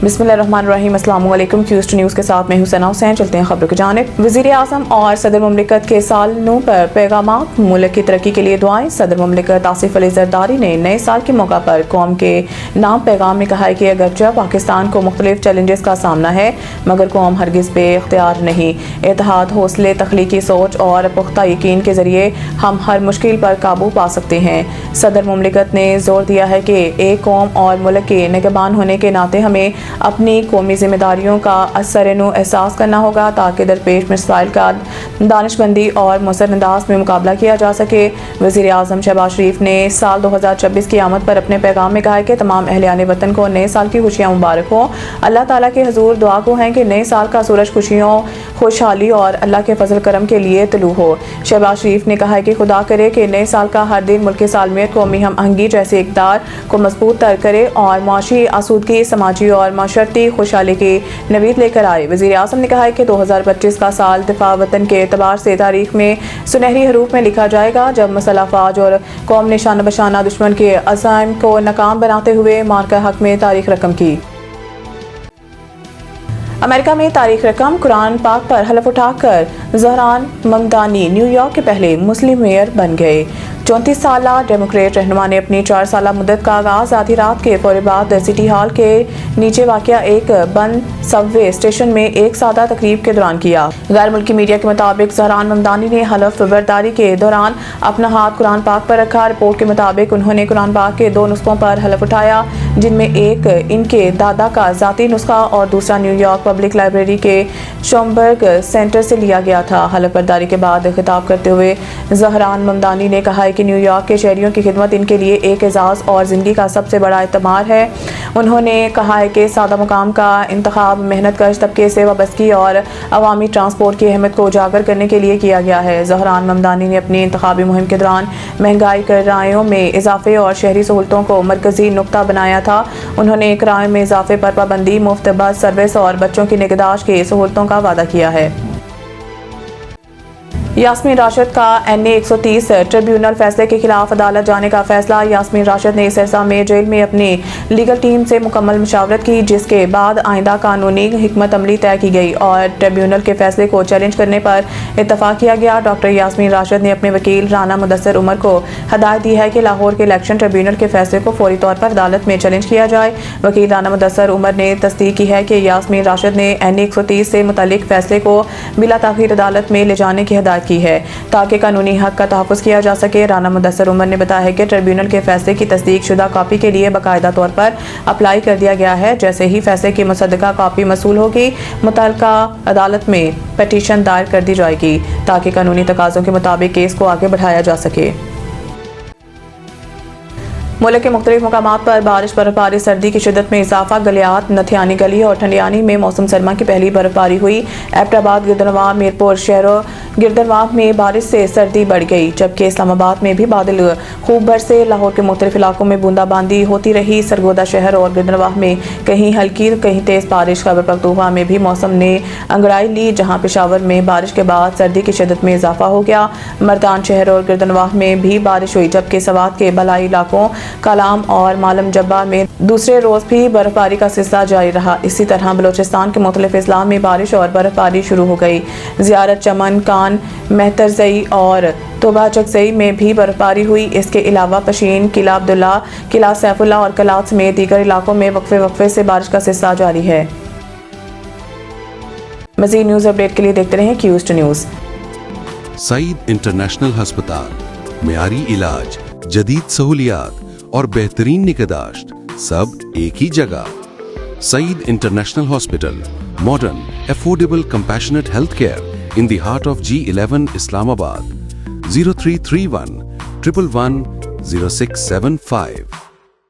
बिस्मिल्लाहिर्रहमानिर्रहीम। अस्सलाम वालेकुम। क्यूज टू न्यूज़ के साथ मैं हुसैना हुसैन। चलते हैं खबरों की जानिब। वज़ीर आज़म और सदर मुमलिकत के सालों पर पैगामात, मुल्क की तरक्की के लिए दुआएं। सदर मुमलिकत आसिफ अली ज़रदारी ने नए साल के मौका पर कौम के नाम पैगाम में कहा है कि अगरचे पाकिस्तान को मुख्तलिफ चैलेंजेस का सामना है, मगर कौम हरगिज़ बेइख्तियार नहीं। इत्तेहाद, हौसले, तख्लीकी सोच और पुख्ता यकीन के ज़रिए हम हर मुश्किल पर काबू पा सकते हैं। सदर मुमलिकत ने जोर दिया है कि एक कौम और मुल्क के निगहबान होने के नाते हमें अपनी कौमी जिम्मेदारियों का असरनो एहसास करना होगा ताकि दरपेश मसाइल का दानिशमंदी और मौसर अंदाज में मुकाबला किया जा सके। वज़ीर आज़म शहबाज शरीफ ने साल 2026 की आमद पर अपने पैगाम में कहा है कि तमाम अहले वतन को नए साल की खुशियाँ मुबारक हो। अल्लाह ताला के हुजूर दुआ को है कि नए साल का सूरज खुशियों, खुशहाली और अल्लाह के फजल करम के लिए तलू हो। शहबाज शरीफ ने कहा है कि खुदा करे कि नए साल का हर दिन मुल्क की सालमियत, कौमी हम आहंगी जैसे इक़दार को मजबूत तर करे और मुआशी आसूदगी, समाजी और माशरती खुशहाली की नवीद लेकर आए। वज़ीर आज़म ने कहा है कि 2025 का साल दिफा वतन के एतबार से तारीख में सुनहरी हरूफ में लिखा जाएगा, जब मसल्ह फ़ौज और कौम ने शाना बशाना दुश्मन के अज़ाइम को नाकाम बनाते हुए मार्का हक में तारीख रकम की। अमेरिका में तारीख रकम, कुरान पाक पर हलफ उठाकर ज़हरान ममदानी न्यूयॉर्क के पहले मुस्लिम मेयर बन गए। 34 साला डेमोक्रेट रहनुमा ने अपनी 4 साला मुद्दत का आगाज आधी रात के फौरी बाद सिटी हॉल के नीचे वाक़या एक बंद सबवे स्टेशन में एक सादा तकरीब के दौरान किया। गैर मुल्की मीडिया के मुताबिक ज़हरान ममदानी ने हलफ बर्दारी के दौरान अपना हाथ कुरान पाक पर रखा। रिपोर्ट के मुताबिक उन्होंने कुरान पाक के 2 नुस्खों पर हलफ उठाया, जिनमें एक इनके दादा का ज़ाती नुस्खा और दूसरा न्यूयॉर्क पब्लिक लाइब्रेरी के शोमबर्ग सेंटर से लिया गया था। हलफ बर्दारी के बाद खिताब करते हुए ज़हरान ममदानी ने कहा कि न्यूयॉर्क के शहरियों की खिदमत इनके लिए एक एजाज़ और ज़िंदगी का सबसे बड़ा एतमार है। उन्होंने कहा है कि सादा मुकाम का इंतखाब मेहनत कश तबके से वाबस्तगी और अवामी ट्रांसपोर्ट की अहमियत को उजागर करने के लिए किया गया है। ज़हरान ममदानी ने अपनी इंतखाबी मुहिम के दौरान महंगाई किरायों में इजाफे और शहरी सहूलतों को मरकजी नुक्ता बनाया था। उन्होंने किरायों में इजाफे पर पाबंदी, मुफ्त बस सर्विस और बच्चों की निगहदाश्त की सहूलतों का वादा किया है। यास्मीन राशिद का NA 130 ट्रिब्यूनल फैसले के खिलाफ अदालत जाने का फैसला। यास्मीन राशिद ने सिरसा में जेल में अपनी लीगल टीम से मुकम्मल मुशावरत की, जिसके बाद आइंदा कानूनी हिकमत अमली तय की गई और ट्रिब्यूनल के फैसले को चैलेंज करने पर इत्तफाक किया गया। डॉक्टर यास्मीन राशिद ने अपने वकील राना मुदस्सिर उमर को हदायत दी है कि लाहौर के इलेक्शन ट्रिब्यूनल के फैसले को फौरी तौर पर अदालत में चैलेंज किया जाए। वकील राना मुदस्सिर उमर ने तस्दीक की है कि यास्मीन राशिद ने NA 130 से मुतालिक फैसले को बिला ताखीर अदालत में ले जाने की हदायत की है ताकि कानूनी हक का तहफ़्फ़ुज़ किया जा सके। राना मुदस्सिर उमर ने बताया है कि ट्रिब्यूनल के फैसले की तस्दीक शुदा कॉपी के लिए बाकायदा तौर पर अप्लाई कर दिया गया है। जैसे ही फैसले की मुसद्दका कॉपी मसूल होगी, मुतल्लिका अदालत में पटिशन दायर कर दी जाएगी ताकि कानूनी तकाज़ों के मुताबिक केस को आगे बढ़ाया जा सके। मुल्क के मुख्तलिफ मकामात पर बारिश, बर्फबारी, सर्दी की शिद्दत में इजाफा। गलियात, नथियानी गली और ठंडियानी में मौसम सरमा की पहली बर्फबारी हुई। एबटाबाद, गिरदनवाह, मीरपुर शहरों गिरदनवाह में बारिश से सर्दी बढ़ गई, जबकि इस्लामाबाद में भी बादल खूब बरसे। लाहौर के मुख्तलिफ इलाकों में बूंदाबांदी होती रही। सरगोदा शहर और गिरदनवाह में कहीं हल्की कहीं तेज़ बारिश। खैबर पख्तूनख्वा में भी मौसम ने अंगड़ाई ली, जहाँ पेशावर में बारिश के बाद सर्दी की शिद्दत में इजाफा हो गया। मर्दान शहर और गिरदनवाह में भी बारिश हुई, जबकि सवात के बलाई इलाकों कलाम और मालम जब्बा में दूसरे रोज भी बर्फबारी का सिलसिला जारी रहा। इसी तरह बलोचिस्तान के मुख्तलिफ अजला में बारिश और बर्फबारी शुरू हो गई। ज़ियारत, चमन, कान, मेहतरजई और तोबाचकजई में भी बर्फबारी हुई। इसके अलावा पशीन, किला अब्दुल्ला, किला सैफुल्ला और कलात समेत दीगर इलाकों में वक्फे से बारिश का सिलसिला जारी है। मज़ीद न्यूज़ अपडेट के लिए देखते रहें cues to news. Saeed international हस्पताल, मेयारी इलाज, जदीद सहूलियात और बेहतरीन निगहदाश्त सब एक ही जगह। Saeed international hospital, modern, affordable, compassionate health care in the heart of G11 Islamabad. 0331 111 0675